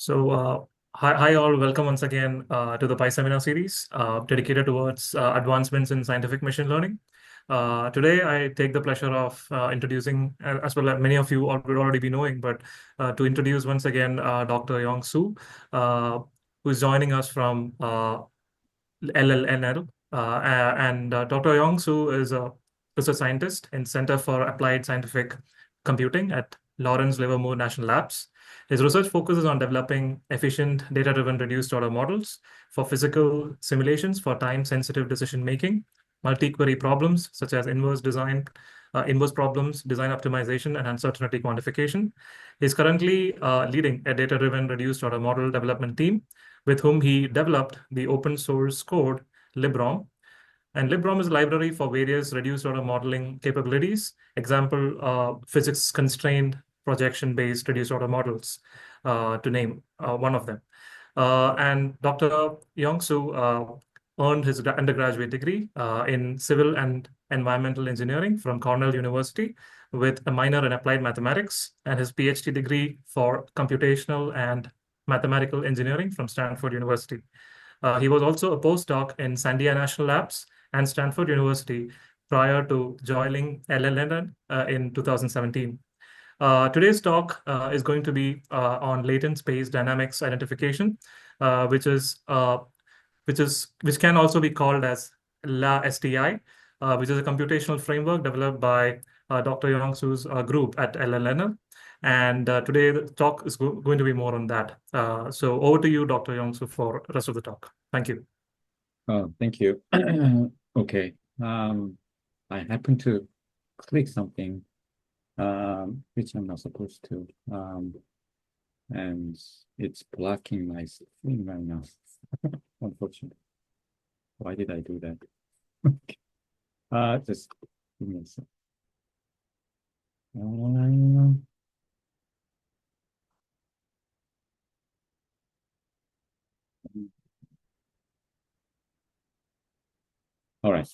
Hi all, welcome once again to the Seminar Series dedicated towards advancements in scientific machine learning. Today, I take the pleasure of introducing, as well as many of you would already be knowing, but to introduce once again Dr. Youngsoo, who is joining us from LLNL. And Dr. Youngsoo is a scientist in Center for Applied Scientific Computing at Lawrence Livermore National Labs. His research focuses on developing efficient data-driven reduced order models for physical simulations for time-sensitive decision-making, multi-query problems such as inverse problems, design optimization, and uncertainty quantification. He's currently leading a data-driven reduced order model development team with whom he developed the open source code LibROM. And LibROM is a library for various reduced order modeling capabilities. Example, physics constrained projection-based reduced order models, to name one of them. And Dr. Youngsoo earned his undergraduate degree in civil and environmental engineering from Cornell University with a minor in applied mathematics, and his PhD degree for computational and mathematical engineering from Stanford University. He was also a postdoc in SINDy National Labs and Stanford University prior to joining LLNL in 2017. Today's talk is going to be on latent space dynamics identification, which can also be called as LaSDI, which is a computational framework developed by Dr. Youngsoo's group at LLNL. And today the talk is going to be more on that. So over to you, Dr. Youngsoo, for the rest of the talk. Thank you. Thank you. Okay. I happen to click something which I'm not supposed to. And it's blocking my screen right now. Unfortunately. Why did I do that? Just give me a second. All right.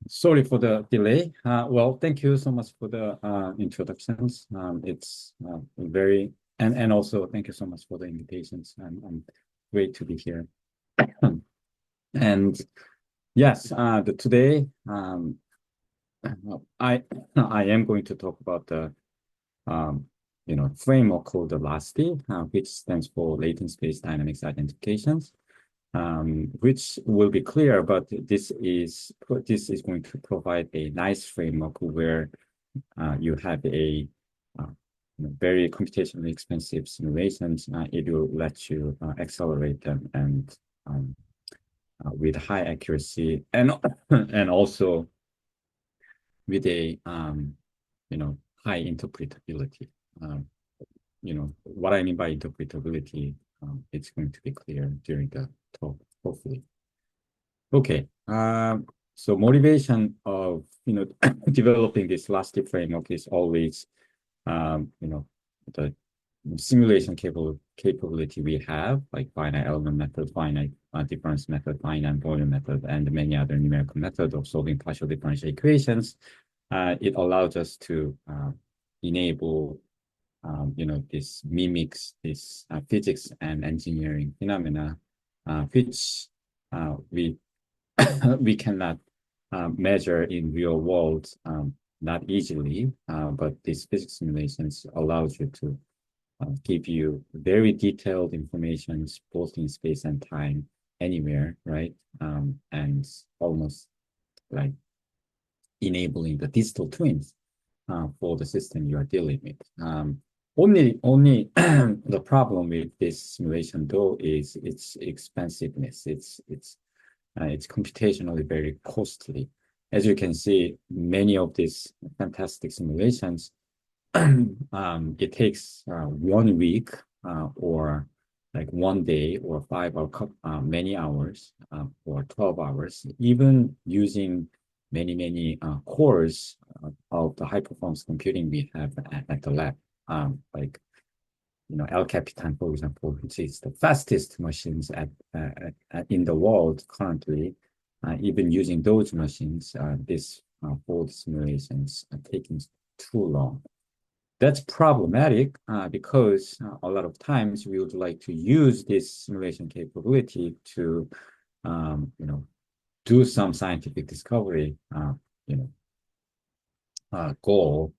Sorry for the delay. Well, thank you so much for the introductions. It's very and also thank you so much for the invitations. I'm great to be here. And yes, today I am going to talk about the framework called the LaSDI, which stands for Latent Space Dynamics Identifications. Which will be clear, but this is going to provide a nice framework where you have a very computationally expensive simulations. It will let you accelerate them and with high accuracy and also with a high interpretability. What I mean by interpretability, it's going to be clear during the talk, hopefully. Okay, so motivation of developing this LaSDI framework is always the simulation capability we have, like finite element method, finite difference method, finite volume method, and many other numerical methods of solving partial differential equations. It allows us to enable this mimics this physics and engineering phenomena, which we we cannot measure in real world not easily, but these physics simulations allows you to give you very detailed information both in space and time anywhere, right? And almost like enabling the digital twins for the system you are dealing with. Only the problem with this simulation though is its expensiveness. It's computationally very costly. As you can see, many of these fantastic simulations, it takes 1 week or like 1 day or 5 or many hours or 12 hours, even using many cores of the high performance computing we have at the lab. Like El Capitan, for example, which is the fastest machines in the world currently. Even using those machines, this board simulations are taking too long. that's problematic because a lot of times we would like to use this simulation capability to, do some scientific discovery, goal.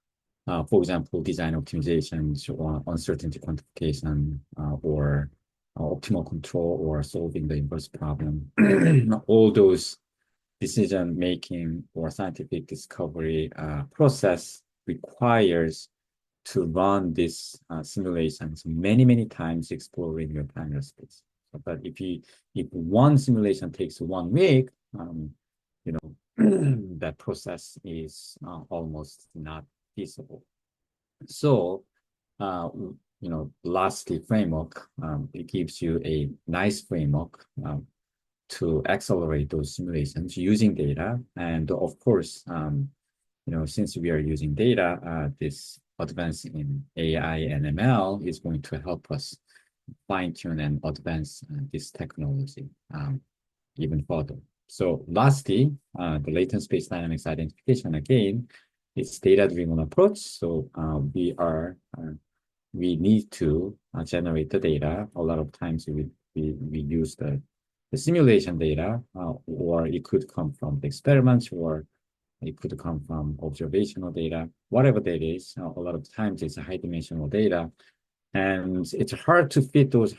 For example, design optimizations or uncertainty quantification or optimal control or solving the inverse problem. All those decision making or scientific discovery process requires to run this simulations many, many times exploring your primary space. But if one simulation takes 1 week, that process is almost not feasible. So, LaSDI framework, it gives you a nice framework to accelerate those simulations using data. And of course, since we are using data, this advance in AI and ML is going to help us fine-tune and advance this technology even further. So lastly, the latent space dynamics identification again, it's data-driven approach. So we need to generate the data. A lot of times we use the simulation data, or it could come from the experiments, or it could come from observational data, whatever that is. A lot of times it's a high-dimensional data, and it's hard to fit those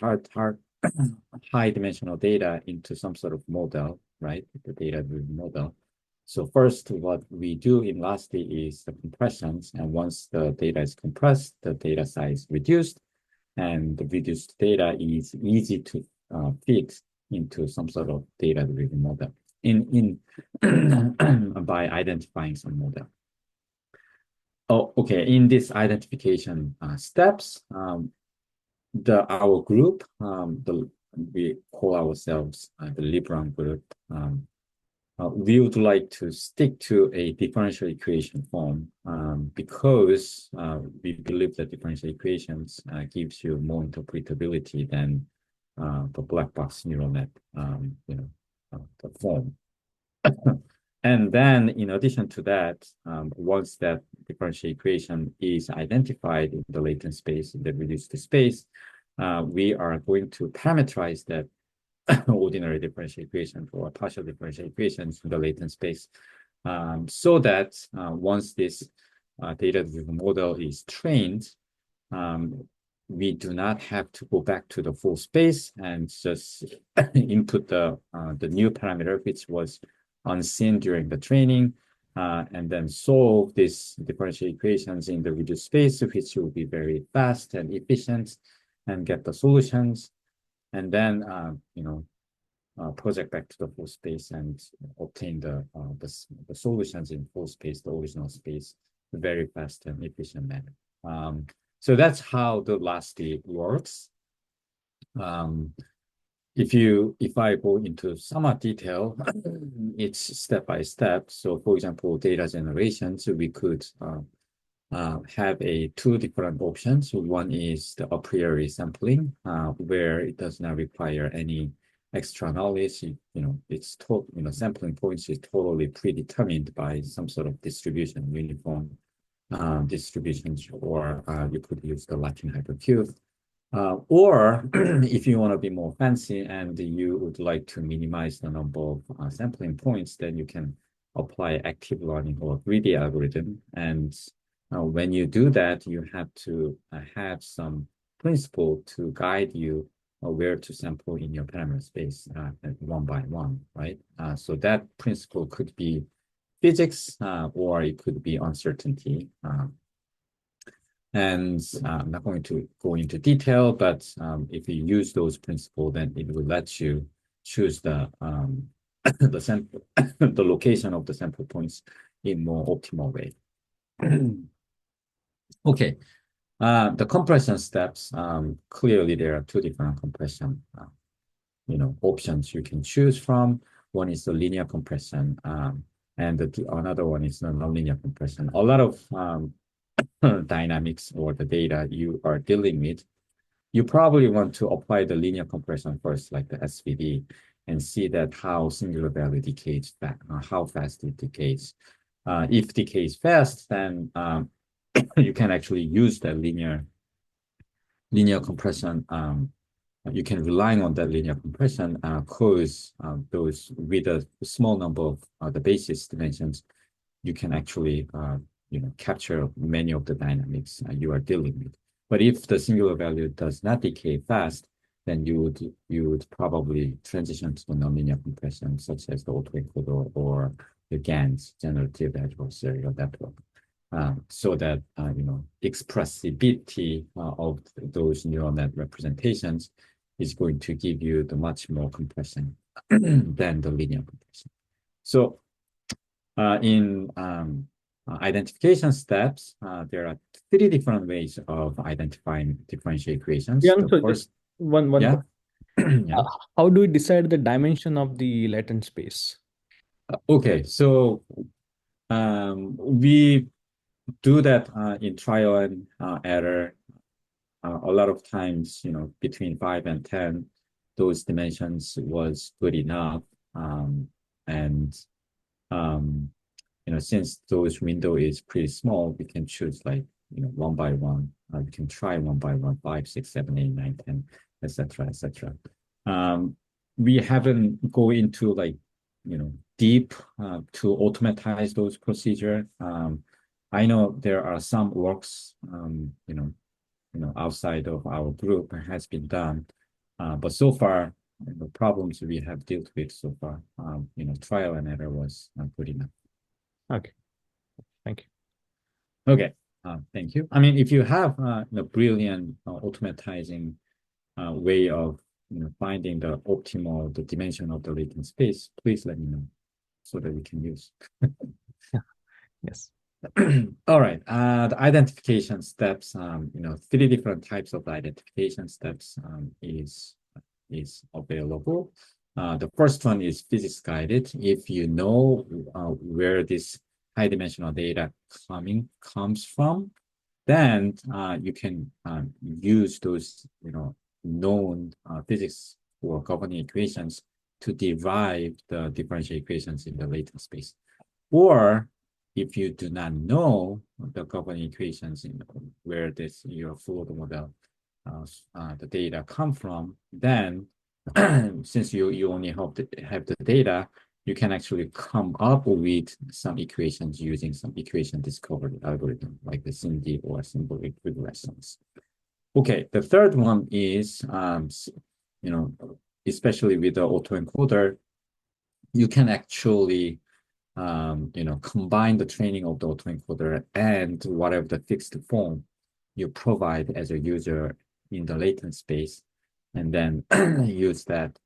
high-dimensional data into some sort of model, right? The data-driven model. So first, what we do in LaSDI is the compressions, and once the data is compressed, the data size reduced, and the reduced data is easy to fit into some sort of data-driven model by identifying some model. Oh, okay. In this identification steps, our group, we call ourselves the Librem group. We would like to stick to a differential equation form because we believe that differential equations gives you more interpretability than the black box neural net, the form. And then, in addition to that, once that differential equation is identified in the latent space, in the reduced space, we are going to parameterize that ordinary differential equation or partial differential equations in the latent space, so that once this data-driven model is trained, we do not have to go back to the full space and just input the new parameter, which was unseen during the training, and then solve these differential equations in the reduced space, which will be very fast and efficient, and get the solutions, and then project back to the full space and obtain the solutions in full space, the original space, very fast and efficient manner. So that's how the LaSDI works. If I go into somewhat detail, it's step by step. So for example, data generation, so we could have two different options. So one is the a priori sampling, where it does not require any extra knowledge. It's sampling points is totally predetermined by some sort of distribution, uniform distributions, or you could use the Latin hypercube. Or if you want to be more fancy and you would like to minimize the number of sampling points, then you can apply active learning or greedy algorithm. And when you do that, you have to have some principle to guide you where to sample in your parameter space one by one, right? So that principle could be physics, or it could be uncertainty. And I'm not going to go into detail, but if you use those principles, then it will let you choose the sample, the location of the sample points in more optimal way. Okay, the compression steps, clearly there are two different compression options you can choose from. One is the linear compression, and another one is the nonlinear compression. A lot of dynamics or the data you are dealing with, you probably want to apply the linear compression first, like the SVD, and see that how singular value decays back, how fast it decays. If decays fast, then you can actually use that linear compression. You can rely on that linear compression because those with a small number of the basis dimensions, you can actually capture many of the dynamics you are dealing with. But if the singular value does not decay fast, then you would probably transition to the nonlinear compression, such as the autoencoder or the GANs, generative adversarial network. So that expressibility of those neural net representations is going to give you the much more compression than the linear compression. So in identification steps, there are three different ways of identifying differential equations. Yeah, The so first, just one yeah, yeah. how do we decide the dimension of the latent space? Okay, so we do that in trial and error. A lot of times, between 5 and 10, those dimensions was good enough. And since those window is pretty small, we can choose like, one by one. We can try one by one, 5, 6, 7, 8, 9, 10, etc., etc. We haven't go into like, deep to automatize those procedure. I know there are some works, outside of our group has been done, but so far the problems we have dealt with so far, trial and error was good enough. Okay, thank you. Okay, thank you. I mean, if you have a brilliant automatizing way of finding the optimal the dimension of the latent space, please let me know so that we can use. Yes. All right. The identification steps. Three different types of identification steps is available. The first one is physics guided. If you know where this high dimensional data comes from, then you can use those known physics or governing equations to derive the differential equations in the latent space. Or if you do not know the governing equations in where your fluid model the data come from, then since you only have the data, you can actually come up with some equations using some equation discovery algorithm like the SINDy or symbolic regressions. Okay, the third one is especially with the autoencoder, you can actually combine the training of the autoencoder and whatever the fixed form you provide as a user in the latent space, and then use that,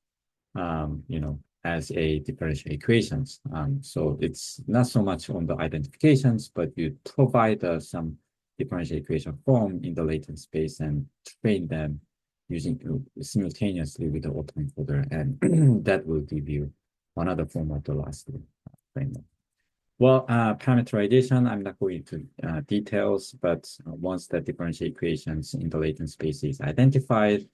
as a differential equations. So it's not so much on the identifications, but you provide some differential equation form in the latent space and train them using simultaneously with the autoencoder, and that will give you another form of the LaSDI framework. Well, parameterization, I'm not going into details, but once the differential equations in the latent space is identified,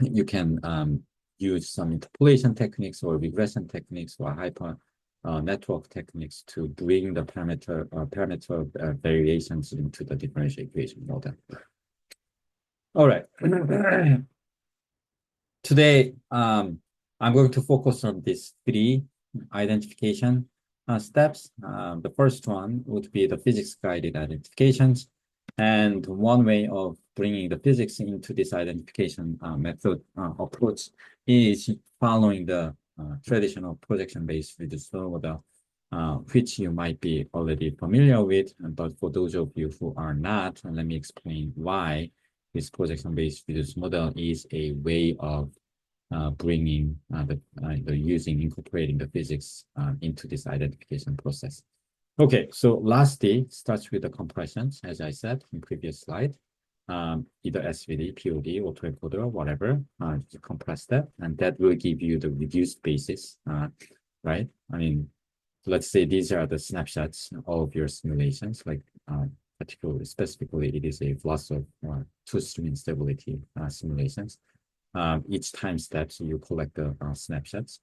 you can use some interpolation techniques or regression techniques or hyper network techniques to bring the parameter variations into the differential equation model. All right. Today, I'm going to focus on these three identification steps. The first one would be the physics-guided identifications. And one way of bringing the physics into this identification method approach is following the traditional projection-based reduced model, which you might be already familiar with. But for those of you who are not, let me explain why this projection-based reduced model is a way of bringing incorporating the physics into this identification process. Okay, so LaSDI starts with the compressions, as I said in previous slide, either SVD, POD, autoencoder, whatever, you compress that, and that will give you the reduced basis, right? I mean, let's say these are the snapshots of your simulations, like specifically, it is a loss of two-stream instability simulations. Each time steps, you collect the snapshots.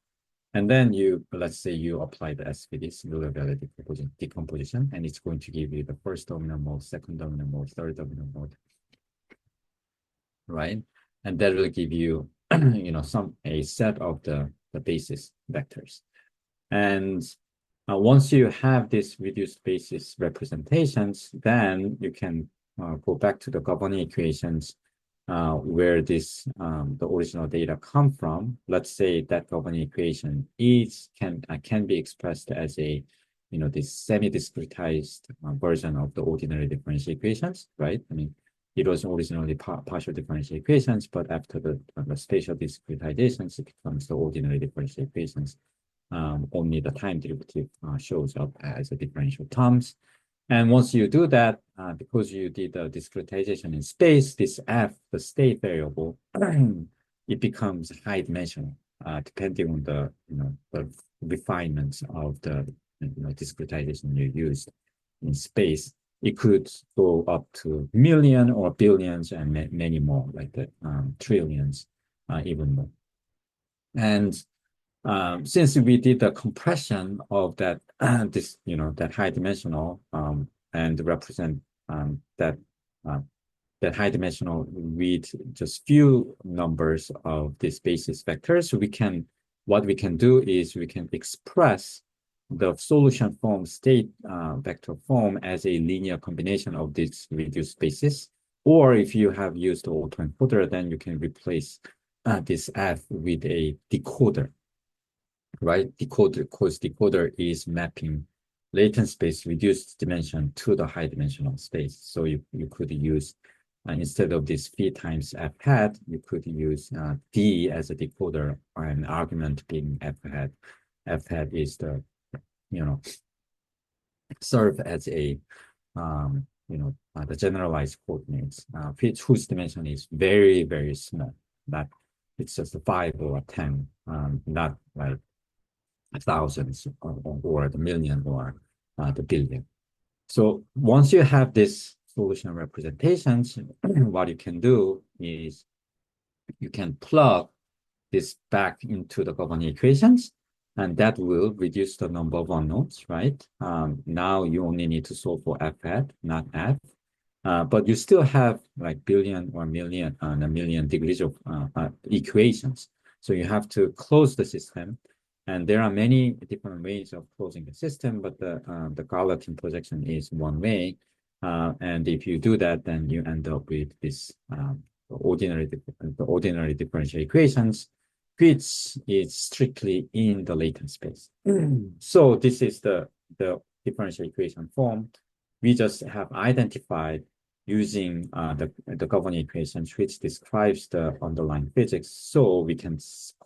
And then let's say you apply the SVD, singular value decomposition, and it's going to give you the first dominant mode, second dominant mode, third dominant mode, right? And that will give you, a set of the basis vectors. And once you have these reduced basis representations, then you can go back to the governing equations where the original data come from. Let's say that governing equation can be expressed as a this semi-discretized version of the ordinary differential equations, right? I mean, it was originally partial differential equations, but after the spatial discretizations, it becomes the ordinary differential equations. Only the time derivative shows up as a differential terms. And once you do that, because you did the discretization in space, this f, the state variable, it becomes high dimensional, depending on the refinements of the discretization you used in space. It could go up to million or billions and many more, like the trillions, even more. And since we did the compression of that that high dimensional and represent that high dimensional with just few numbers of these basis vectors, what we can do is we can express the solution form state vector form as a linear combination of these reduced basis. Or if you have used the autoencoder, then you can replace this f with a decoder. Right, decoder is mapping latent space reduced dimension to the high dimensional space. So you could use instead of this phi times f hat, you could use d as a decoder, or an argument being f hat. F hat is the serve as a the generalized coordinates, whose dimension is very, very small. That it's just a 5 or a 10, not like thousands or the million or the billion. So once you have this solution representations, what you can do is you can plug this back into the governing equations, and that will reduce the number of unknowns, right? Now you only need to solve for f hat, not f. But you still have like billion or million and a million degrees of equations. So you have to close the system. And there are many different ways of closing the system, but the Gallatin projection is one way. And if you do that, then you end up with this ordinary differential equations, which is strictly in the latent space. So this is the differential equation form. We just have identified using the governing equations, which describes the underlying physics. So we can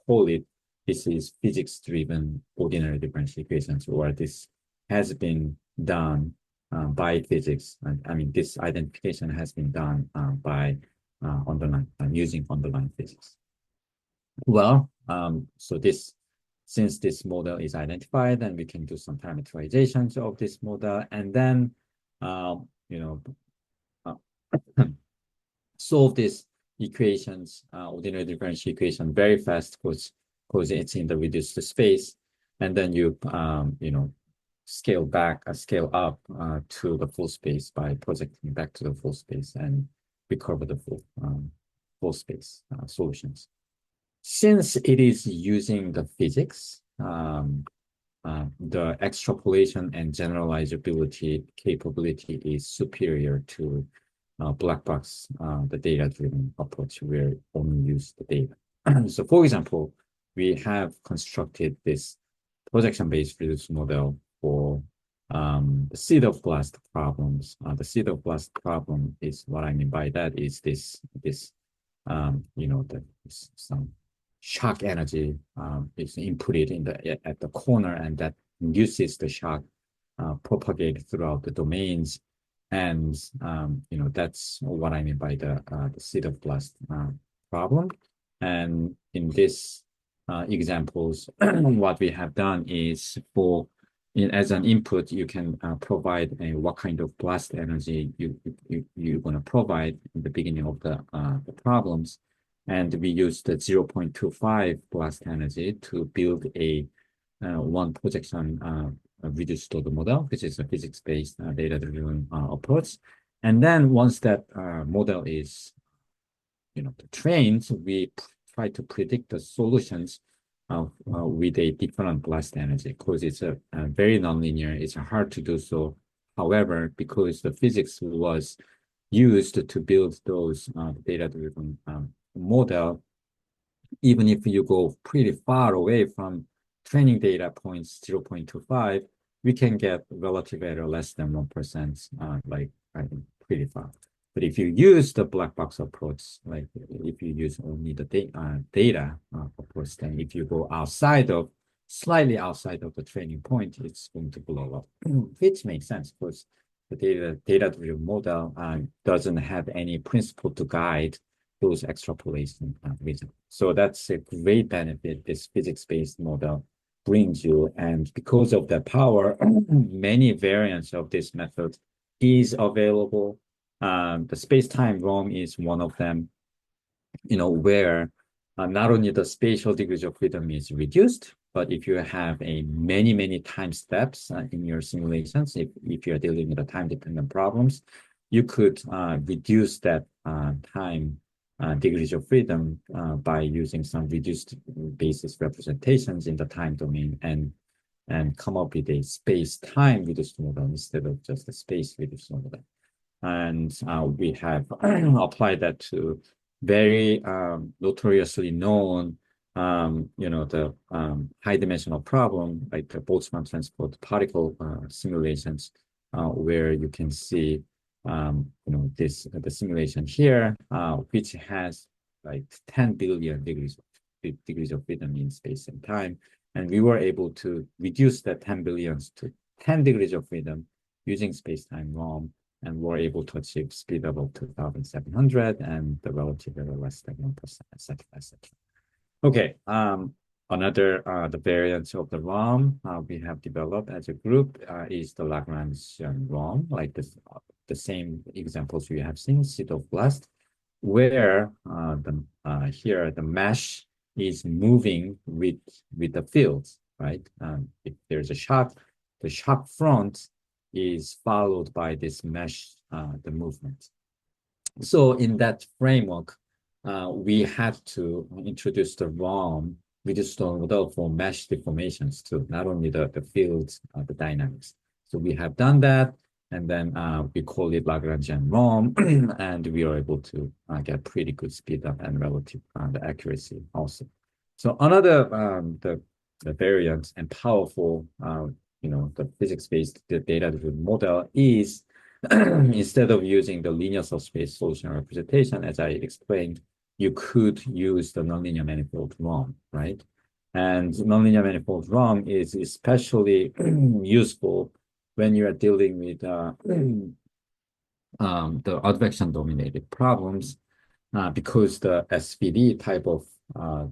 call it, this is physics-driven ordinary differential equations, or this has been done by physics. I mean, this identification has been done by using underlying physics. Well, so since this model is identified, then we can do some parameterizations of this model, and then solve these equations, ordinary differential equation, very fast because it's in the reduced space, and then you scale up to the full space by projecting back to the full space and recover the full space solutions. Since it is using the physics, the extrapolation and generalizability capability is superior to black box, the data-driven approach where only use the data. So for example, we have constructed this projection-based reduced model for the seed of blast problems. The seed of blast problem is, what I mean by that is some shock energy is inputted at the corner, and that induces the shock propagate throughout the domains. And that's what I mean by the seed of blast problem. And in this examples, what we have done is as an input, you can provide what kind of blast energy you're going to provide in the beginning of the problems. And we used the 0.25 blast energy to build a one projection reduced order model, which is a physics-based data-driven approach. And then once that model is trained, we try to predict the solutions with a different blast energy, because it's a very nonlinear. It's hard to do so. However, because the physics was used to build those data-driven model, even if you go pretty far away from training data points 0.25, we can get relative error less than 1%, like I think pretty far. But if you use the black box approach, like if you use only the data approach, then if you go slightly outside of the training point, it's going to blow up, which makes sense because the data-driven model doesn't have any principle to guide those extrapolation results. So that's a great benefit this physics-based model brings you. And because of the power, many variants of this method is available. The space-time ROM is one of them, where not only the spatial degrees of freedom is reduced, but if you have many time steps in your simulations, if you're dealing with the time-dependent problems, you could reduce that time degrees of freedom by using some reduced basis representations in the time domain and come up with a space-time reduced model instead of just a space reduced model. And we have applied that to very notoriously known, the high dimensional problem, like the Boltzmann transport particle simulations, where you can see, the simulation here, which has like 10 billion degrees of freedom in space and time. And we were able to reduce that 10 billions to 10 degrees of freedom using space-time ROM, and were able to achieve speed of 2,700 and the relative error less than 1%, etc., etc. Okay, another the variants of the ROM we have developed as a group is the Lagrangian ROM, like this, the same examples we have seen, seed of blast, where here the mesh is moving with the fields, right? If there's a shock, the shock front is followed by this mesh, the movement. So in that framework, we had to introduce the ROM reduced order model for mesh deformations to not only the fields, the dynamics. So we have done that, and then we call it Lagrangian ROM, and we are able to get pretty good speed up and relative the accuracy also. So another the variant and powerful the physics-based data-driven model is instead of using the linear subspace solution representation, as I explained, you could use the nonlinear manifold ROM, right? And nonlinear manifold ROM is especially useful when you are dealing with the advection-dominated problems, because the SVD type of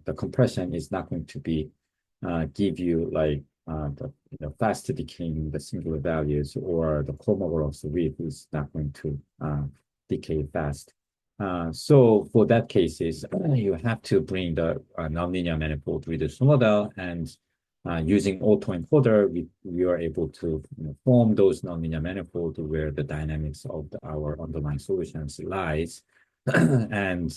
the compression is not going to be give you like the fast decaying the singular values, or the Kolmogorov width is not going to decay fast. So for that cases, you have to bring the nonlinear manifold reduced model, and using autoencoder, we are able to form those nonlinear manifold where the dynamics of our underlying solutions lies, and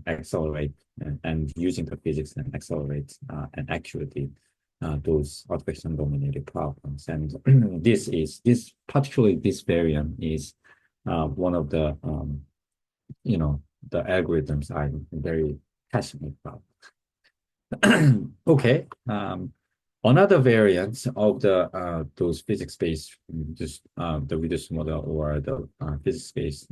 accelerate and using the physics and accelerate and accurately those advection-dominated problems. And particularly this variant is one of the the algorithms I'm very passionate about. Okay, another variant of the those physics-based the reduced model, or the physics-based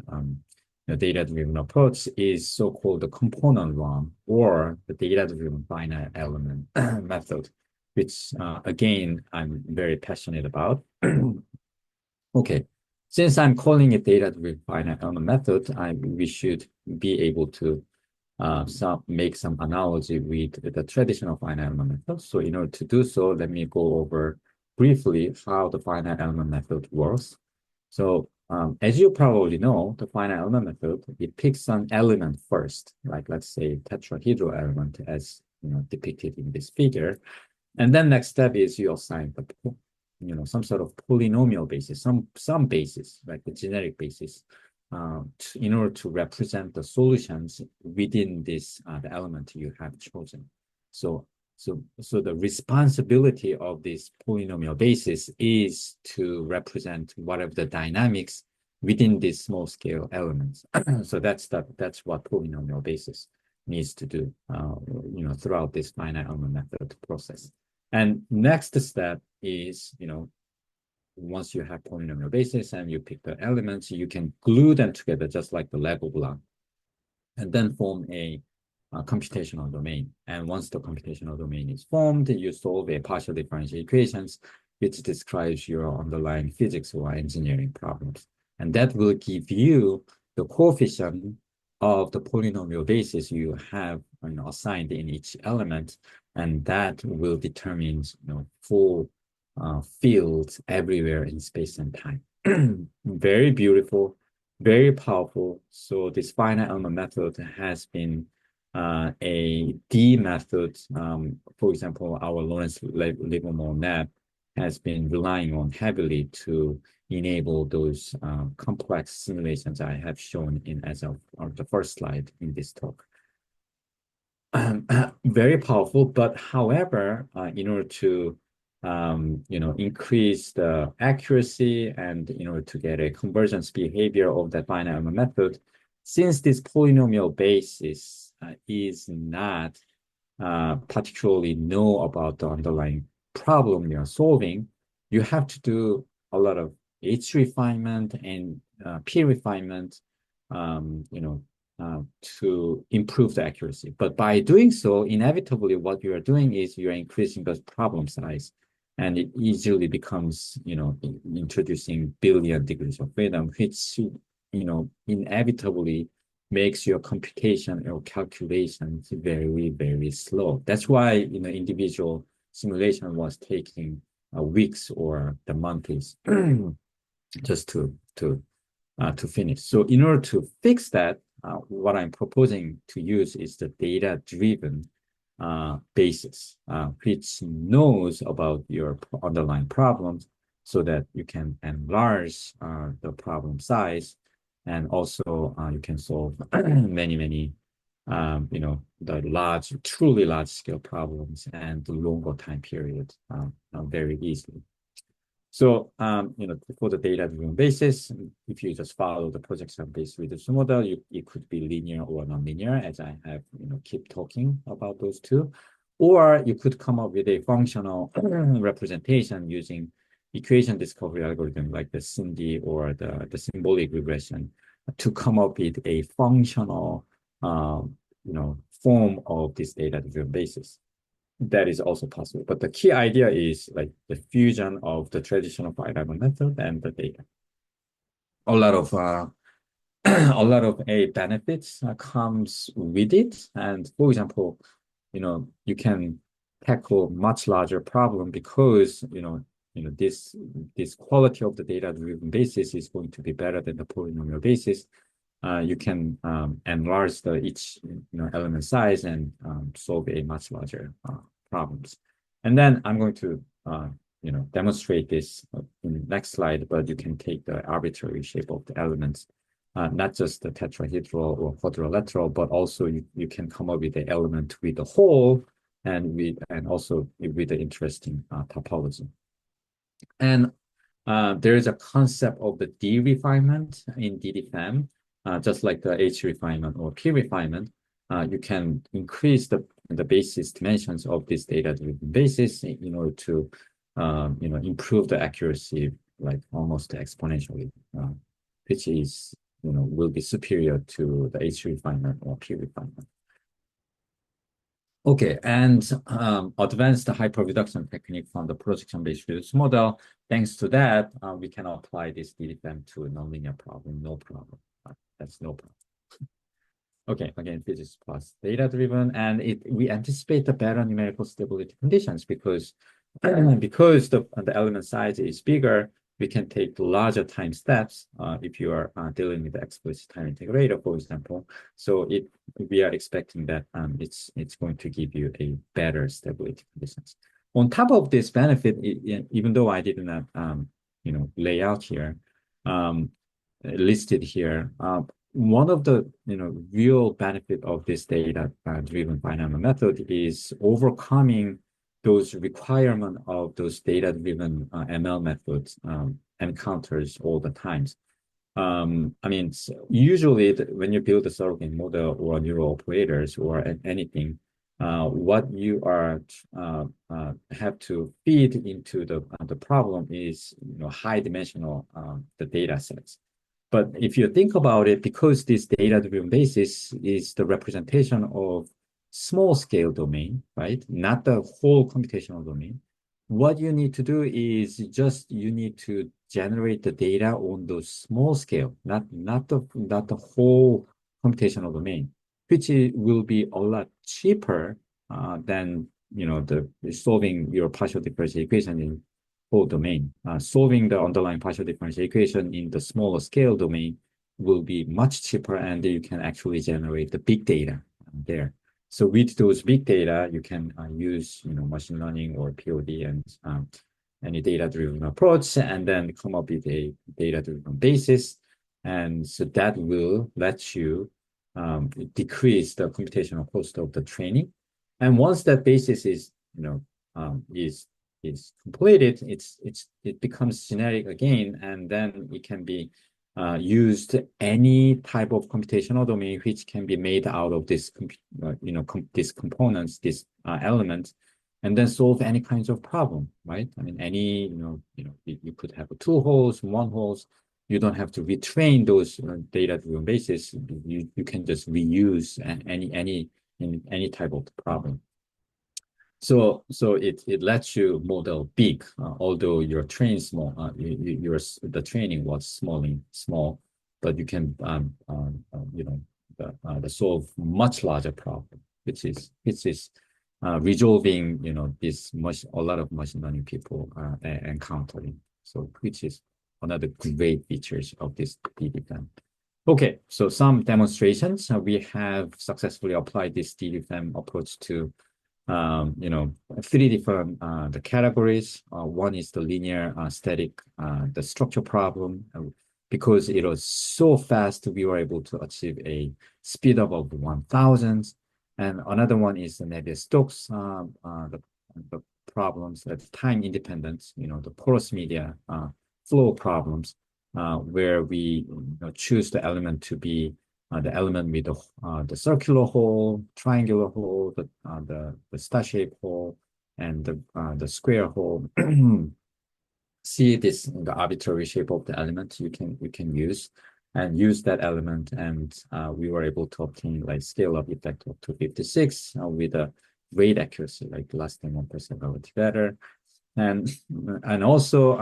data-driven approach, is so-called the component ROM, or the data-driven finite element method, which again I'm very passionate about. Okay, since I'm calling it data-driven finite element method, we should be able to make some analogy with the traditional finite element method. So in order to do so, let me go over briefly how the finite element method works. So as you probably know, the finite element method, it picks an element first, like let's say tetrahedral element, as depicted in this figure. And then next step is you assign some sort of polynomial basis, some basis, like the generic basis, in order to represent the solutions within this the element you have chosen. So the responsibility of this polynomial basis is to represent whatever the dynamics within these small scale elements. So that's what polynomial basis needs to do, throughout this finite element method process. And next step is, once you have polynomial basis and you pick the elements, you can glue them together just like the Lego block, and then form a computational domain. And once the computational domain is formed, you solve a partial differential equations, which describes your underlying physics or engineering problems. And that will give you the coefficient of the polynomial basis you have assigned in each element, and that will determine full fields everywhere in space and time. Very beautiful, very powerful. So this finite element method has been a D method. For example, our Lawrence Livermore Lab has been relying on heavily to enable those complex simulations I have shown in as of the first slide in this talk. Very powerful, but however, in order to increase the accuracy and in order to get a convergence behavior of that finite element method, since this polynomial basis is not particularly know about the underlying problem you're solving, you have to do a lot of H refinement and P refinement, to improve the accuracy. But by doing so, inevitably, what you are doing is you are increasing the problem size, and it easily becomes, introducing billion degrees of freedom, which, inevitably makes your computation or calculations very, very slow. That's why, individual simulation was taking weeks or the months just to finish. So in order to fix that, what I'm proposing to use is the data-driven basis, which knows about your underlying problems so that you can enlarge the problem size, and also you can solve many, the truly large scale problems and the longer time period very easily. So, for the data-driven basis, if you just follow the projection-based reduced model, it could be linear or nonlinear, as I have, keep talking about those two. Or you could come up with a functional representation using equation discovery algorithm like the SINDy or the symbolic regression to come up with a functional, form of this data-driven basis. That is also possible. But the key idea is like the fusion of the traditional finite method and the data. A lot of benefits comes with it. And for example, you can tackle much larger problem because this quality of the data-driven basis is going to be better than the polynomial basis. You can enlarge each element size and solve a much larger problems. And then I'm going to demonstrate this in the next slide, but you can take the arbitrary shape of the elements, not just the tetrahedral or quadrilateral, but also you can come up with the element with the hole and also with the interesting topology. And there is a concept of the D refinement in DDFM. Just like the H refinement or P refinement, you can increase the basis dimensions of this data-driven basis in order to, improve the accuracy like almost exponentially, which is, will be superior to the H refinement or P refinement. Okay, and advanced hyperreduction technique from the projection-based reduced model. Thanks to that, we can apply this DDFM to a nonlinear problem, no problem. That's no problem. Okay, again, physics plus data-driven, and we anticipate the better numerical stability conditions because the element size is bigger. We can take larger time steps if you are dealing with the explicit time integrator, for example. So we are expecting that it's going to give you a better stability conditions. on top of this benefit, even though I did not, lay out here, listed here, one of the, real benefit of this data-driven binomial method is overcoming those requirement of those data-driven ML methods encounters all the times. Usually when you build a surrogate model or neural operators or anything, what you are have to feed into the problem is high dimensional the data sets. But if you think about it, because this data-driven basis is the representation of small scale domain, right? Not the whole computational domain. What you need to do is you need to generate the data on those small scale, not the whole computational domain, which will be a lot cheaper than the solving your partial differential equation in whole domain. Solving the underlying partial differential equation in the smaller scale domain will be much cheaper, and you can actually generate the big data there. So with those big data, you can use machine learning or POD and any data-driven approach, and then come up with a data-driven basis. And so that will let you decrease the computational cost of the training. And once that basis is completed, it becomes generic again, and then it can be used any type of computational domain which can be made out of this these components, this elements, and then solve any kinds of problem, right? I mean, you could have two holes, one holes. You don't have to retrain those data-driven basis. You can just reuse any type of problem. So it lets you model big, although your train small. The training was small, but you can solve much larger problem, which is resolving a lot of machine learning people encountering. So which is another great features of this DDFM. Okay, so some demonstrations. We have successfully applied this DDFM approach to three different the categories. One is the linear static, the structure problem. Because it was so fast, we were able to achieve a speed up of 1,000. And another one is the Navier-Stokes, the problems at time independence, the porous media flow problems, where we choose the element to be the element with the circular hole, triangular hole, the star-shaped hole, and the square hole. See this the arbitrary shape of the element you can use that element, and we were able to obtain like scale-up effect of 256 with a great accuracy, like less than 1% relative error. And also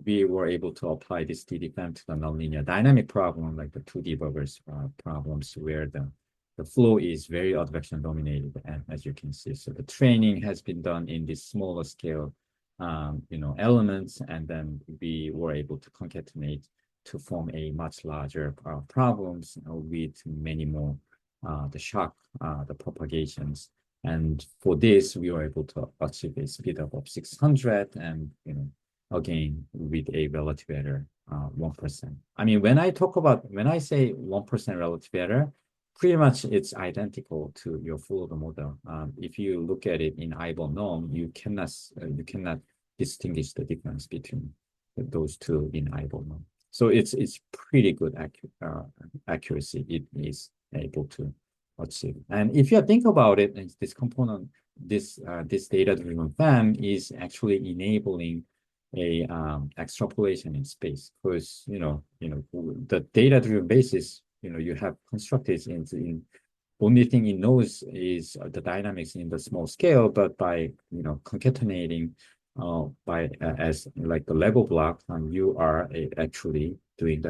we were able to apply this DDFM to the nonlinear dynamic problem, like the 2D buggers problems, where the flow is very advection dominated, and as you can see. So the training has been done in this smaller scale elements, and then we were able to concatenate to form a much larger problems with many more the shock, the propagations. And for this, we were able to achieve a speed up of 600, and again with a relative error 1%. I mean, when I say 1% relative error, pretty much it's identical to your full model. If you look at it in eyeball norm, you cannot distinguish the difference between those two in eyeball norm. So it's pretty good accuracy it is able to achieve. And if you think about it, this component, this data-driven FAM is actually enabling a extrapolation in space, because the data-driven basis you have constructed in only thing it knows is the dynamics in the small scale, but by concatenating as like the level block, you are actually doing the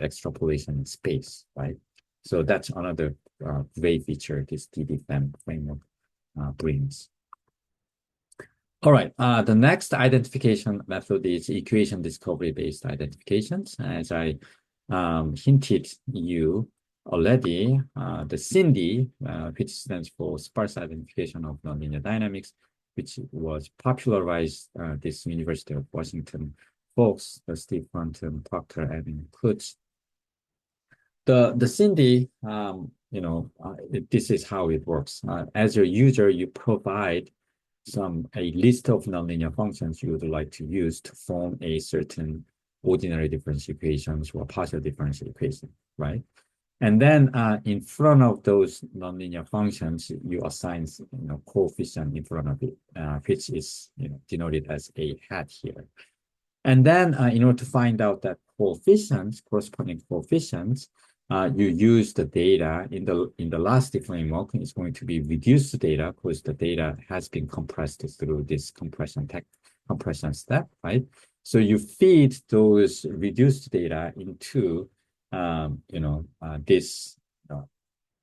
extrapolation in space, right? So that's another great feature this DDFM framework brings. All right, the next identification method is equation discovery-based identifications. As I hinted you already, the SINDy, which stands for sparse identification of nonlinear dynamics, which was popularized this University of Washington folks, Steve Quantum, Proctor, and Kutz. The SINDy, this is how it works. As a user, you provide a list of nonlinear functions you would like to use to form a certain ordinary differential equations or partial differential equation, right? And then in front of those nonlinear functions, you assign coefficient in front of it, which is denoted as a hat here. And then in order to find out that coefficients, corresponding coefficients, you use the data in the LaSDI framework. It's going to be reduced data because the data has been compressed through this compression step, right? So you feed those reduced data into this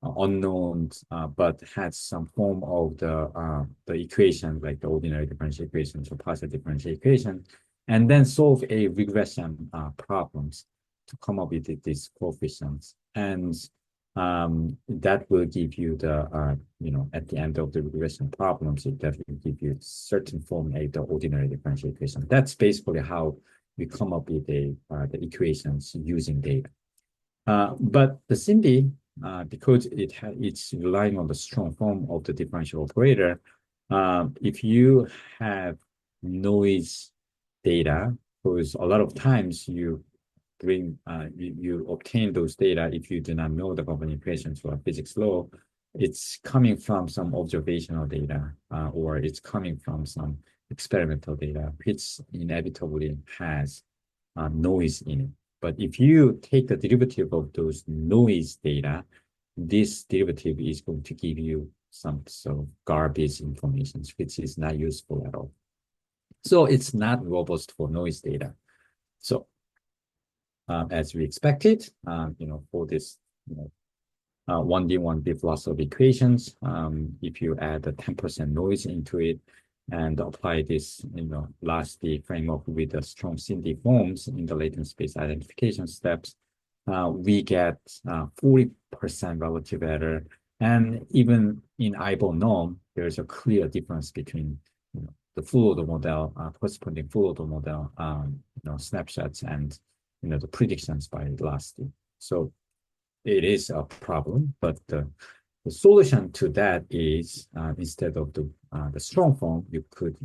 unknown, but has some form of the equation, like the ordinary differential equations or partial differential equation, and then solve a regression problems to come up with these coefficients. And that will give you the, at the end of the regression problems, that will give you certain form of the ordinary differential equation. That's basically how we come up with the equations using data. But the SINDy, because it's relying on the strong form of the differential operator, if you have noise data, because a lot of times you obtain those data if you do not know the governing equations for physics law, it's coming from some observational data, or it's coming from some experimental data, which inevitably has noise in it. But if you take the derivative of those noise data, this derivative is going to give you some sort of garbage information, which is not useful at all. So it's not robust for noise data. So as we expected, for this 1D, 1D loss of equations, if you add a 10% noise into it and apply this LaSDI framework with the strong SINDy forms in the latent space identification steps, we get 40% relative error. And even in eyeball norm, there's a clear difference between the full order model, corresponding full order model snapshots and the predictions by LaSDI. So it is a problem, but the solution to that is instead of the strong form, you can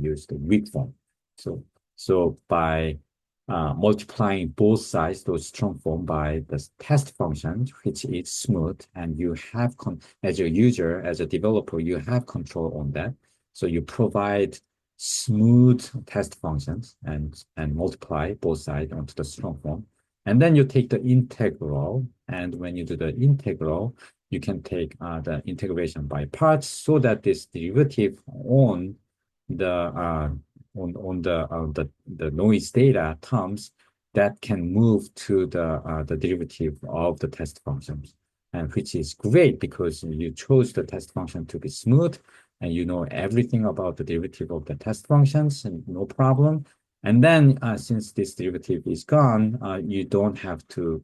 use the weak form. So by multiplying both sides, those strong form by the test function, which is smooth, and you have as a user, as a developer, you have control on that. So you provide smooth test functions and multiply both sides onto the strong form. And then you take the integral, and when you do the integral, you can take the integration by parts so that this derivative on the noise data terms that can move to the derivative of the test functions, and which is great because you chose the test function to be smooth, and you know everything about the derivative of the test functions, and no problem. And then since this derivative is gone, you don't have to,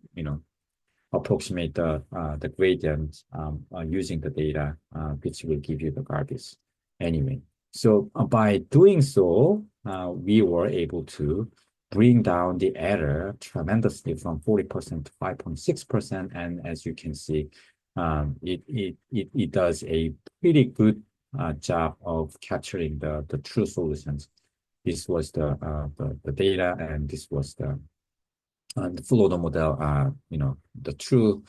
approximate the gradient using the data, which will give you the garbage anyway. So by doing so, we were able to bring down the error tremendously from 40% to 5.6%. And as you can see, it does a pretty good job of capturing the true solutions. This was the data, and this was the full order model, the truth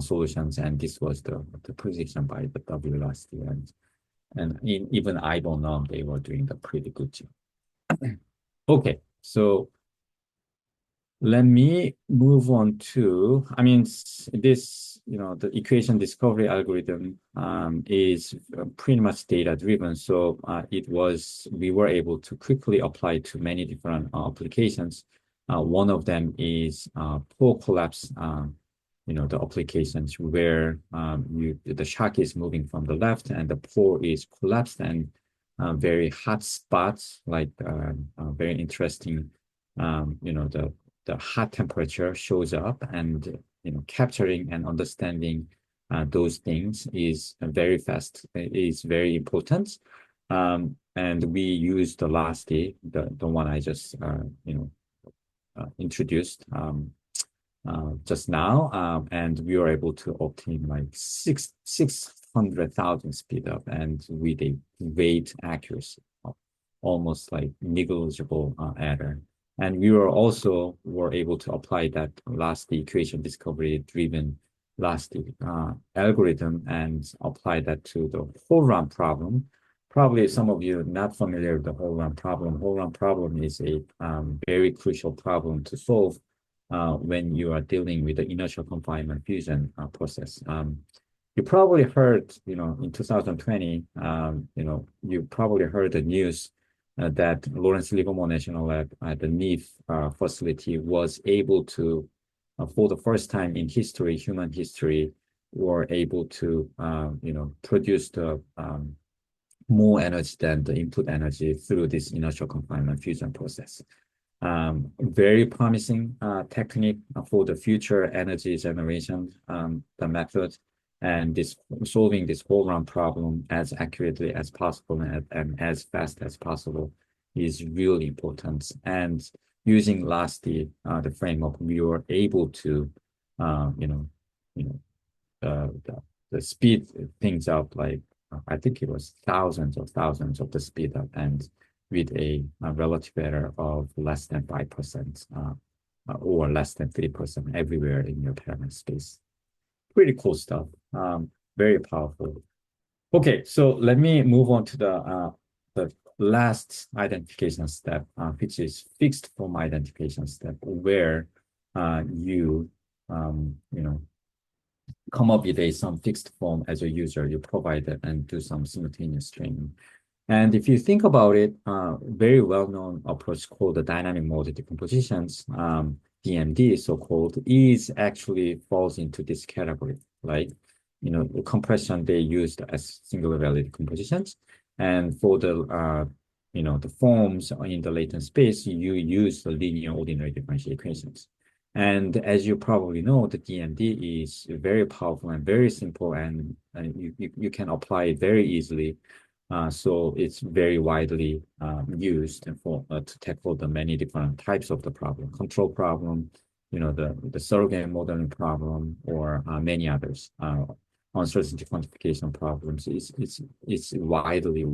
solutions, and this was the prediction by the WLASD, and even eyeball norm, they were doing the pretty good job. Okay, so let me move on to, this, the equation discovery algorithm is pretty much data driven. So we were able to quickly apply to many different applications. One of them is pore collapse, the applications where the shock is moving from the left and the pore is collapsed, and very hot spots, like very interesting, the hot temperature shows up, and capturing and understanding those things is very fast, is very important. And we use the LaSDI, the one I just introduced just now, and we were able to obtain like 600,000 speed up, and with a great accuracy of almost like negligible error. And we were able to apply that LaSDI equation discovery driven LaSDI algorithm and apply that to the whole run problem. Probably some of you are not familiar with the whole run problem. Whole run problem is a very crucial problem to solve when you are dealing with the inertial confinement fusion process. You probably heard, in 2020, you probably heard the news that Lawrence Livermore National Lab at the NIF facility was able to, for the first time in history, human history, were able to, produce the more energy than the input energy through this inertial confinement fusion process. Very promising technique for the future energy generation, the method, and solving this whole run problem as accurately as possible and as fast as possible is really important. And using LaSDI, the framework, we were able to, the speed things up like I think it was thousands of the speed up, and with a relative error of less than 5% or less than 3% everywhere in your parameter space. Pretty cool stuff. Very powerful. Okay, so let me move on to the last identification step, which is fixed form identification step, where you come up with some fixed form as a user, you provide it and do some simultaneous training. And if you think about it, very well-known approach called the dynamic mode decompositions, DMD, so-called, is actually falls into this category, right? The compression they used as singular value decompositions, and for the the forms in the latent space, you use the linear ordinary differential equations. And as you probably know, the DMD is very powerful and very simple, and you can apply it very easily. So it's very widely used to tackle the many different types of the problem, control problem, the surrogate modeling problem, or many others. Uncertainty quantification problems. It's widely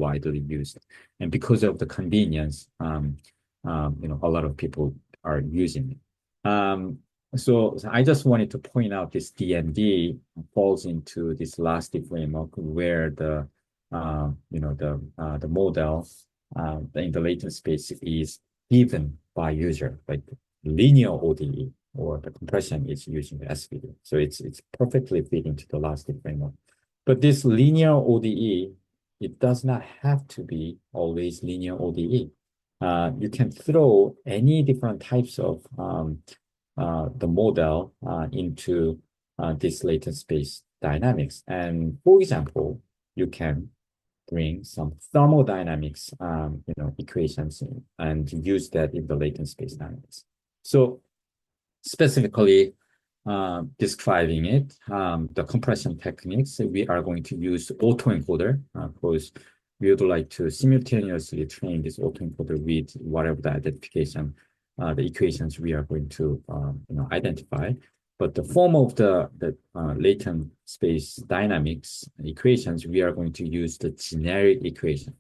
used, and because of the convenience, a lot of people are using it. So I just wanted to point out this DMD falls into this LaSDI framework where the model in the latent space is given by user, like linear ODE, or the compression is using the SVD. So it's perfectly fit into the LaSDI framework. But this linear ODE, it does not have to be always linear ODE. You can throw any different types of the model into this latent space dynamics. And for example, you can bring some thermodynamics equations and use that in the latent space dynamics. So specifically describing it, the compression techniques, we are going to use autoencoder because we would like to simultaneously train this autoencoder with whatever the identification, the equations we are going to identify. But the form of the latent space dynamics equations, we are going to use the generic equation,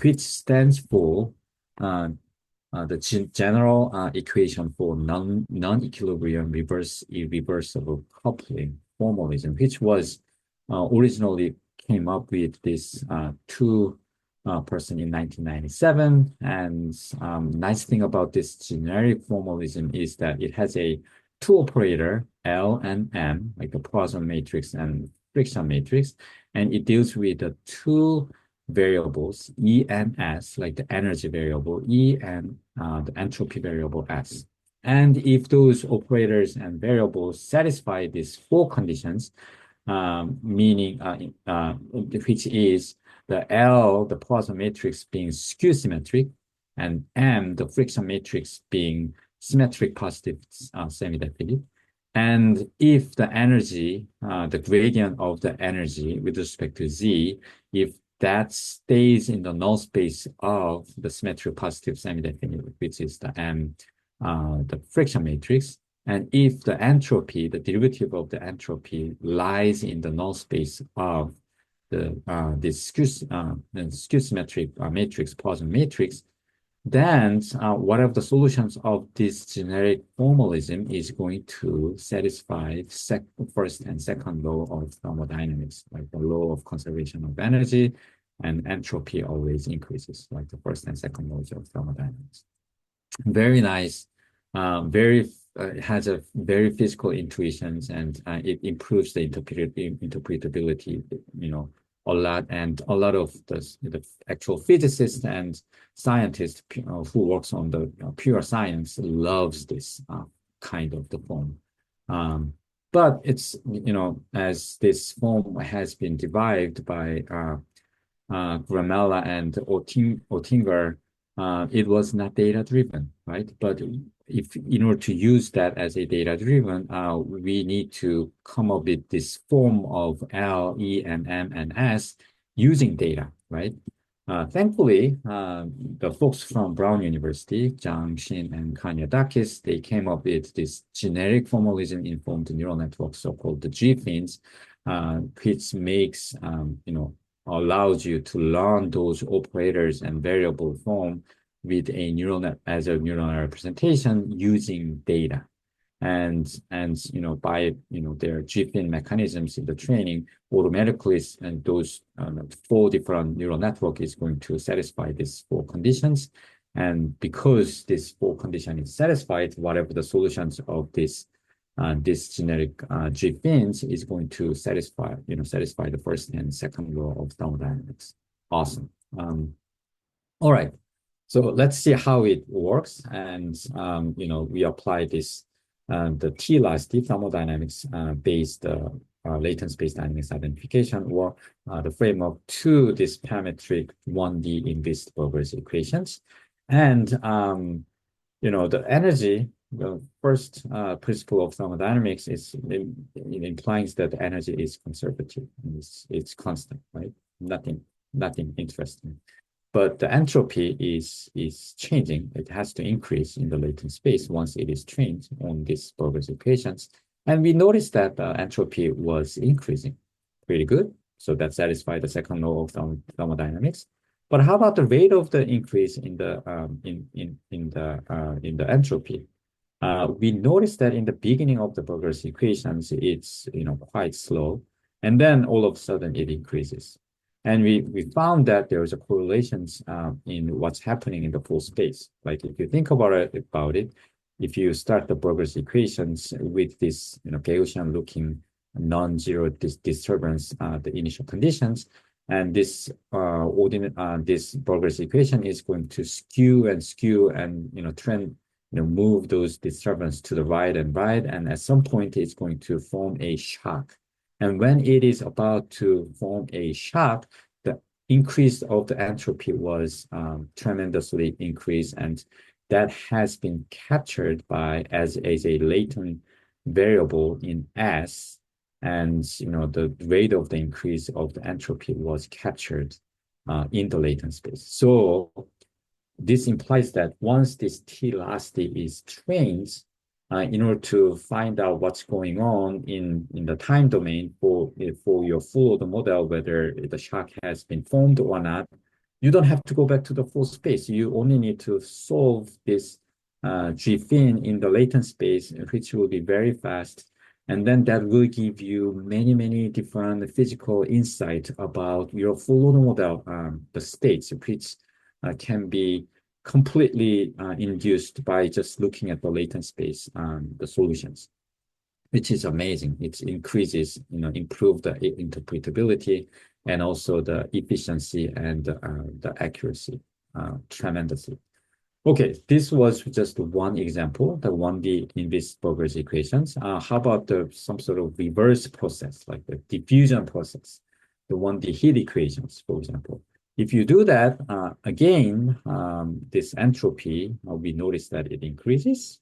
which stands for the general equation for non-equilibrium reversible coupling formalism, which was originally came up with this two person in 1997. And nice thing about this generic formalism is that it has a two operator, L and M, like the Poisson matrix and friction matrix, and it deals with the two variables, E and S, like the energy variable E and the entropy variable S. And if those operators and variables satisfy these four conditions, meaning which is the L, the Poisson matrix being skew symmetric, and M, the friction matrix being symmetric positive semi-definite, And if the energy, the gradient of the energy with respect to Z, if that stays in the null space of the symmetry positive semi-definite, which is the M, the friction matrix, and if the entropy, the derivative of the entropy lies in the null space of this skew symmetric matrix, Poisson matrix, then one of the solutions of this generic formalism is going to satisfy first and second law of thermodynamics, like the law of conservation of energy, and entropy always increases, like the first and second laws of thermodynamics. Very nice, has a very physical intuitions, and it improves the interpretability, a lot, and a lot of the actual physicists and scientists who works on the pure science loves this kind of the form. But it's, as this form has been derived by Gramella and Oettinger, it was not data driven, right? But if in order to use that as a data driven, we need to come up with this form of L, E, and M, and S using data, right? Thankfully, the folks from Brown University, Zhang Xin and Kanyadakis, they came up with this generic formalism informed neural network, so-called the GFINs, which makes, allows you to learn those operators and variable form with a neural net as a neural net representation using data. And by their GFIN mechanisms in the training, automatically and those 4 different neural network is going to satisfy these 4 conditions. And because this 4 condition is satisfied, whatever the solutions of this generic GFINs is going to satisfy the first and second law of thermodynamics. Awesome. All right. So let's see how it works. And, we apply this, the LLSD thermodynamics based latent space dynamics identification, or the framework to this parametric 1D Invist-Burgers equations. And, the energy, the first principle of thermodynamics is it implies that the energy is conservative. It's constant, right? Nothing interesting. But the entropy is changing. It has to increase in the latent space once it is trained on these Burgers equations. And we noticed that the entropy was increasing. Pretty good. So that satisfied the second law of thermodynamics. But how about the rate of the increase in the entropy? We noticed that in the beginning of the Burgers equations, it's quite slow, and then all of a sudden it increases. And we found that there is a correlation in what's happening in the full space. Like if you think about it, if you start the Burgers equations with this Gaussian looking non-zero disturbance, the initial conditions, and this this Burgers equation is going to skew and trend, move those disturbance to the right, and at some point it's going to form a shock. And when it is about to form a shock, the increase of the entropy was tremendously increased, and that has been captured as a latent variable in S. And the rate of the increase of the entropy was captured in the latent space. So this implies that once this LLSD is trained, in order to find out what's going on in the time domain for your full order model, whether the shock has been formed or not, you don't have to go back to the full space. You only need to solve this GFIN in the latent space, which will be very fast. And then that will give you many, many different physical insight about your full order model, the states, which can be completely induced by just looking at the latent space, the solutions, which is amazing. It increases, improve the interpretability and also the efficiency and the accuracy tremendously. Okay, this was just one example, the 1D Invist-Burgers equations. How about some sort of reverse process, like the diffusion process, the 1D heat equations, for example? If you do that, again, this entropy, we notice that it increases,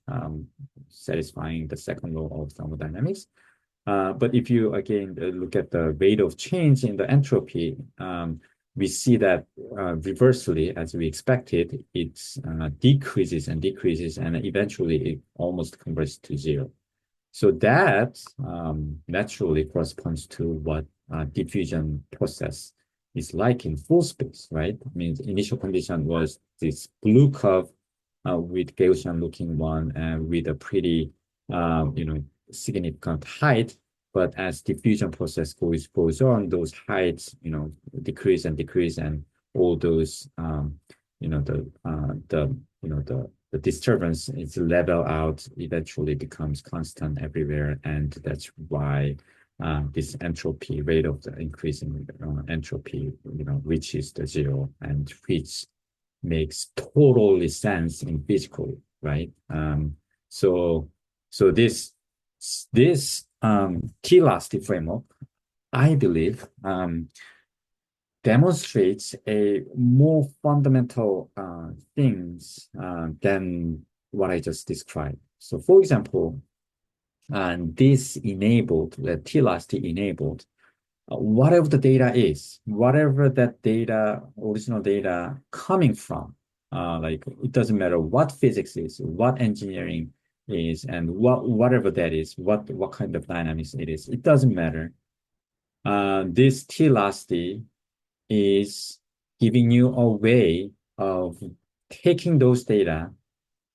satisfying the second law of thermodynamics. But if you, again, look at the rate of change in the entropy, we see that reversely, as we expected, it decreases and decreases, and eventually it almost converges to zero. So that naturally corresponds to what diffusion process is like in full space, right? I mean, the initial condition was this blue curve with Gaussian looking one and with a pretty, significant height. But as diffusion process goes on, those heights, decrease and decrease, and all those, the disturbance is level out, eventually becomes constant everywhere, and that's why this entropy rate of the increasing entropy, reaches the zero, and which makes totally sense in physical, right? So this T-elastic framework, I believe, demonstrates a more fundamental things than what I just described. So, for example, this enabled, the T-elastic enabled, whatever the data is, whatever that data, original data coming from, like it doesn't matter what physics is, what engineering is, and whatever that is, what kind of dynamics it is, it doesn't matter. This T-elastic is giving you a way of taking those data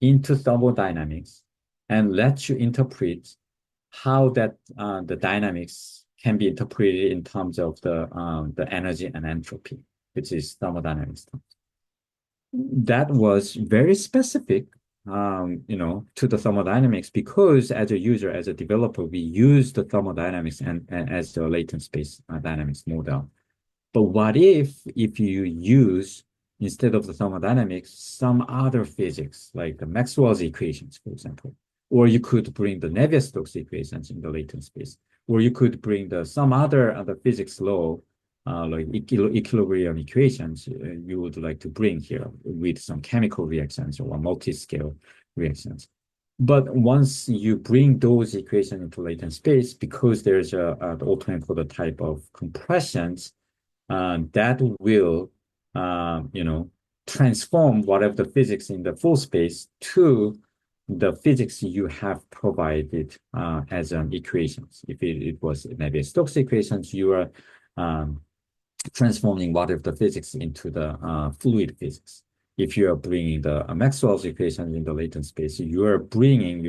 into thermodynamics and let you interpret how that the dynamics can be interpreted in terms of the energy and entropy, which is thermodynamics terms. That was very specific, to the thermodynamics, because as a user, as a developer, we use the thermodynamics and as the latent space dynamics model. But what if you use, instead of the thermodynamics, some other physics, like the Maxwell's equations, for example, or you could bring the Navier-Stokes equations in the latent space, or you could bring some other physics law, like equilibrium equations you would like to bring here with some chemical reactions or multi-scale reactions. But once you bring those equations into latent space, because there's an alternate for the type of compressions, that will, transform whatever the physics in the full space to the physics you have provided as equations. If it was Navier-Stokes equations, you are transforming whatever the physics into the fluid physics. If you are bringing the Maxwell's equations in the latent space, you are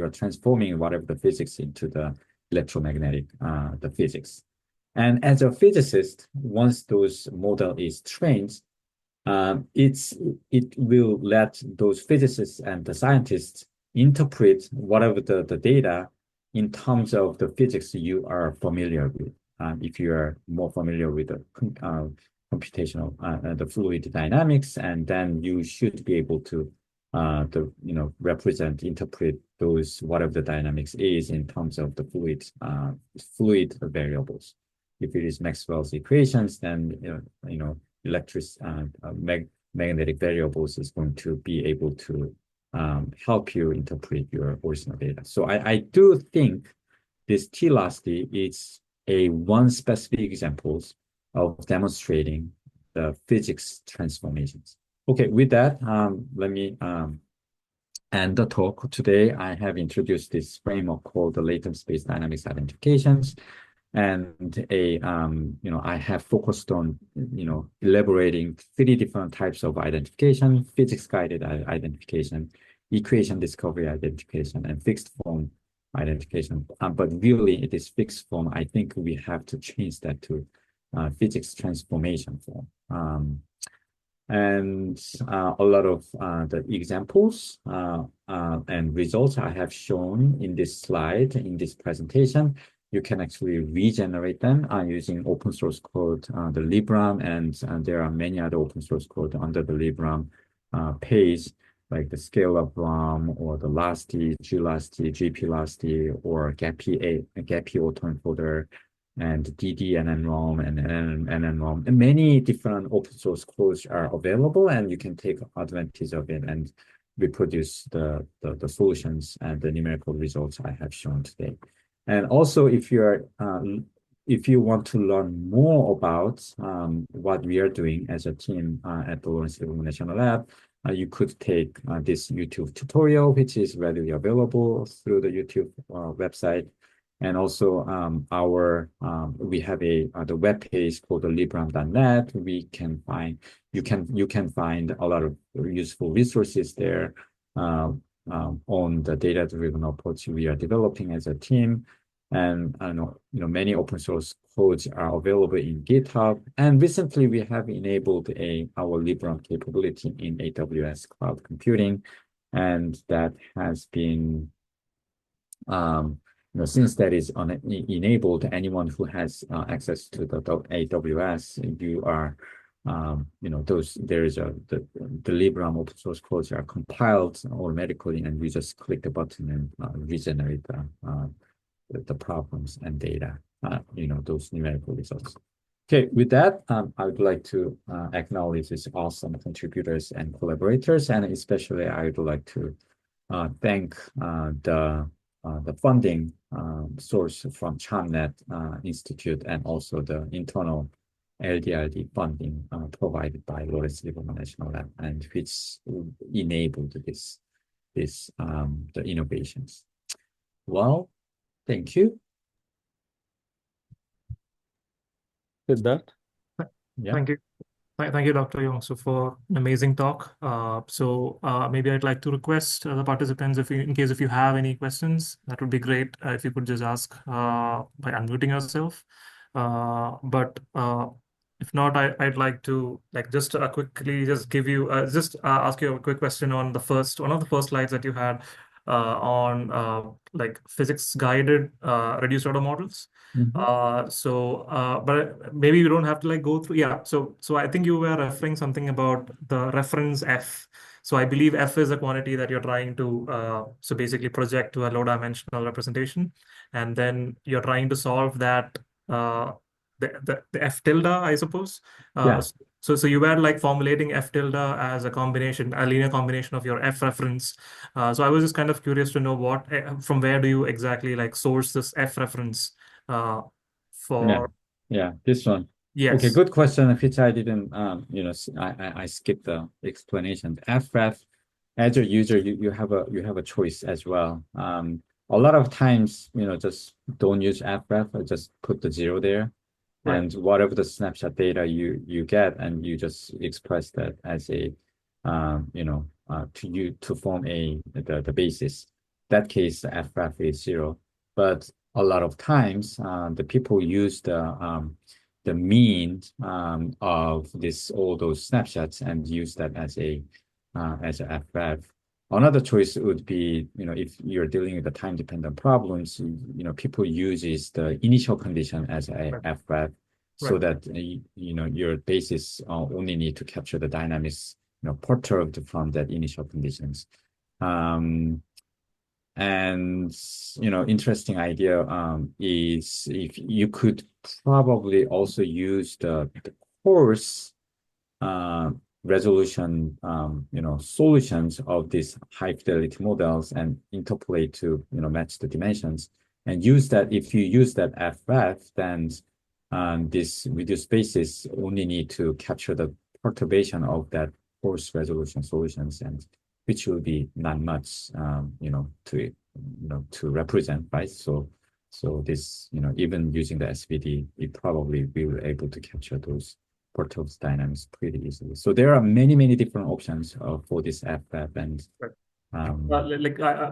transforming whatever the physics into the electromagnetic, the physics. And as a physicist, once those model is trained, it will let those physicists and the scientists interpret whatever the data in terms of the physics you are familiar with. If you are more familiar with the computational, the fluid dynamics, and then you should be able to, interpret those whatever the dynamics is in terms of the fluid variables. If it is Maxwell's equations, then magnetic variables is going to be able to help you interpret your original data. So I do think this T-elastic is one specific examples of demonstrating the physics transformations. Okay, with that, let me end the talk. Today, I have introduced this framework called the Latent Space Dynamics Identifications. And I have focused on, elaborating 3 different types of identification: physics-guided identification, equation discovery identification, and fixed form identification. But really, it is fixed form. I think we have to change that to physics transformation form. And a lot of the examples and results I have shown in this slide, in this presentation, you can actually regenerate them using open source code, the Librem, and there are many other open source code under the Librem page, like the scale-up ROM or the LaSDI, GLaSDI, GP-LaSDI, or GAPI alternate folder, and DD-NNROM and NNROM. And many different open source codes are available, and you can take advantage of it and reproduce the solutions and the numerical results I have shown today. And also, if you want to learn more about what we are doing as a team at the Lawrence Livermore National Lab, you could take this YouTube tutorial, which is readily available through the YouTube website. And also we have the web page called the libram.net. You can find a lot of useful resources there on the data-driven approach we are developing as a team. And I know, many open source codes are available in GitHub. And recently we have enabled our Libram capability in AWS cloud computing. And that has been, since that is enabled, anyone who has access to the AWS, you are, the Libram open source codes are compiled automatically, and you just click the button and regenerate the problems and data, those numerical results. Okay, with that, I would like to acknowledge these awesome contributors and collaborators, and especially I would like to thank the funding source from CHANnet Institute, and also the internal LDRD funding provided by Lawrence Livermore National Lab, and which enabled the innovations. Well, thank you. With that, Yeah. Thank you. Thank you, Dr. Youngsoo, for an amazing talk. Maybe I'd like to request the participants, in case you have any questions, that would be great if you could just ask by unmuting yourself. If not, I'd like to just quickly just give you ask you a quick question on one of the first slides that you had on physics guided reduced order models. But maybe you don't have to go through. Yeah. So I think you were referring something about the reference F. So I believe F is a quantity that you're trying to basically project to a low dimensional representation, and then you're trying to solve that the F tilde, I suppose. Yeah. So you were formulating F tilde as a linear combination of your F reference. So I was just kind of curious to know from where do you exactly source this F reference for. Yeah, this one. Yes. Okay, good question, which I didn't, I skipped the explanation. FREF, as a user, you have a choice as well. A lot of times, just don't use FREF, or just put the 0 there. Right. And whatever the snapshot data you get, and you just express that as a, to form the basis. That case, the FREF is 0. But a lot of times, the people use the mean of all those snapshots and use that as a FREF. Another choice would be, if you're dealing with the time-dependent problems, people uses the initial condition as a FREF, so that your basis only need to capture the dynamics, perturbed from that initial conditions. And interesting idea is if you could probably also use the coarse resolution solutions of these high fidelity models and interpolate to match the dimensions, and use that. If you use that FREF, then this reduced basis only need to capture the perturbation of that coarse resolution solutions, and which will be not much to represent, right? So this, even using the SVD, it probably we were able to capture those perturbed dynamics pretty easily. So there are many different options for this FREF, and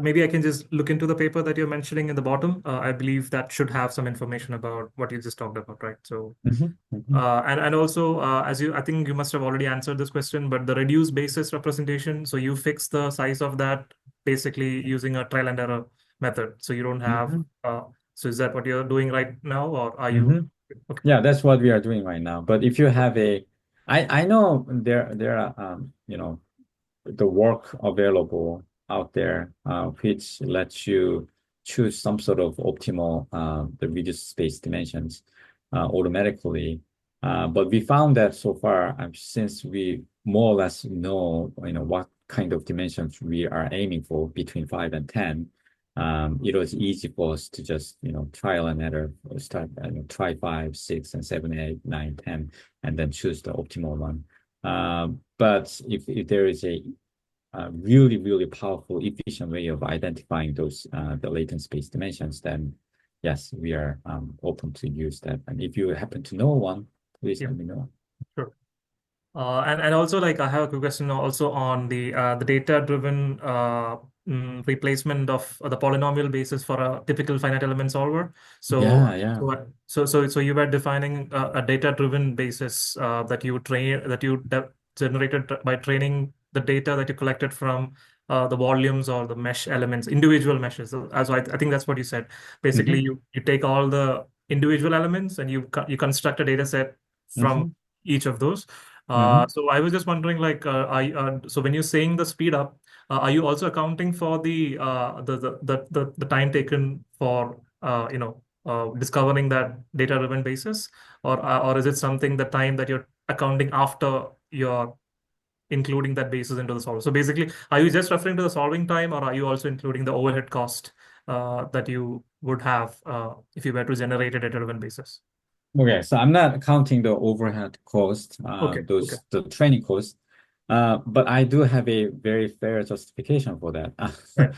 maybe I can just look into the paper that you're mentioning in the bottom. I believe that should have some information about what you just talked about, right? So, and also, I think you must have already answered this question, but the reduced basis representation, so you fix the size of that basically using a trial and error method. So you don't have, so is that what you're doing right now, or are you? Okay. Yeah, that's what we are doing right now. But if you have I know there are, the work available out there, which lets you choose some sort of optimal the reduced space dimensions. automatically. But we found that so far, since we more or less know, what kind of dimensions we are aiming for between 5 and 10, it was easy for us to just, trial and error, start, try 5, 6, and 7, 8, 9, 10, and then choose the optimal one. But if there is a really, really powerful, efficient way of identifying those the latent space dimensions, then yes, we are open to use that. And if you happen to know one, please Yeah, let me know. sure. And also, like, I have a quick question also on the data-driven replacement of the polynomial basis for a typical finite element solver. So Yeah, yeah. so you were defining a data-driven basis that you generated by training the data that you collected from the volumes or the mesh elements, individual meshes. So I think that's what you said. Basically, Mm-hmm. you take all the individual elements and you construct a data set from Mm-hmm. each of those. Mm-hmm. So I was just wondering, like, so when you're saying the speed up, are you also accounting for the time taken for discovering that data-driven basis, or is it something the time that you're accounting after you're including that basis into the solver? So basically, are you just referring to the solving time, or are you also including the overhead cost that you would have if you were to generate a data-driven basis? Okay, so I'm not counting the overhead cost, Okay, okay, the training cost, but I do have a very fair justification for that. right,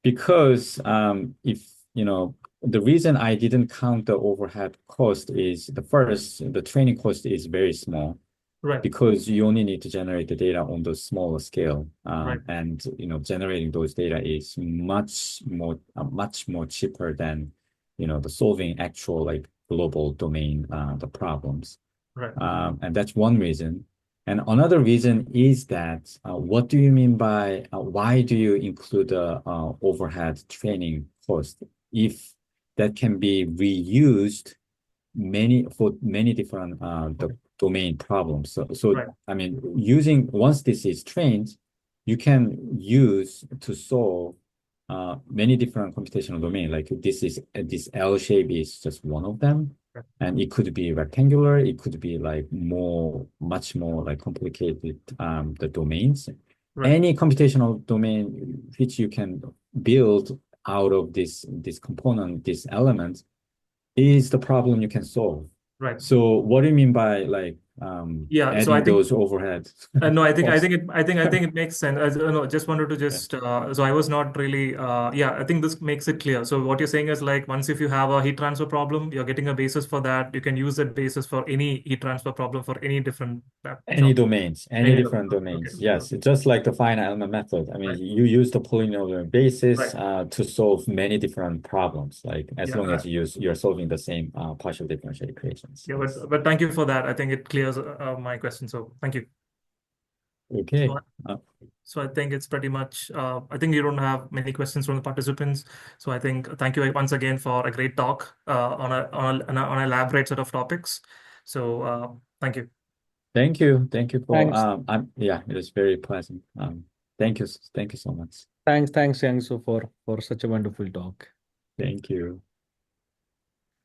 Because if the reason I didn't count the overhead cost is the training cost is very small right, because you only need to generate the data on the smaller scale, right, and generating those data is much more cheaper than the solving actual like global domain the problems. right, And that's one reason. And another reason is that what do you mean by why do you include the overhead training cost if that can be reused for many different okay, domain problems. So right, I mean, once this is trained, you can use to solve many different computational domain. Like this L shape is just one of them, right, and it could be rectangular. It could be like much more like complicated the domains. right, Any computational domain which you can build out of this component, this element is the problem you can solve. right. So what do you mean by like Yeah, so I adding think those overhead no, costs? I think it makes sense. No, just wanted to Yeah. just so I was not really yeah, I think this makes it clear. So what you're saying is, like, once if you have a heat transfer problem, you're getting a basis for that. You can use that basis for any heat transfer problem for any different Any job. domains, any Any different okay, domains. Yes, okay, just like the finite element method. I mean, right, you use the polynomial basis right. to solve many different problems, like as Yeah, long as you're solving the same partial differential equations. yeah, Yes. but thank you for that. I think it clears my question. So thank you. So Okay. So I think it's pretty much, I think you don't have many questions from the participants. So I think thank you once again for a great talk on a elaborate set of topics. So thank you. Thank you. Thank you for Thanks. yeah, it was very pleasant. Thank you so much. Thanks, Yangsu, for such a wonderful talk. Thank you.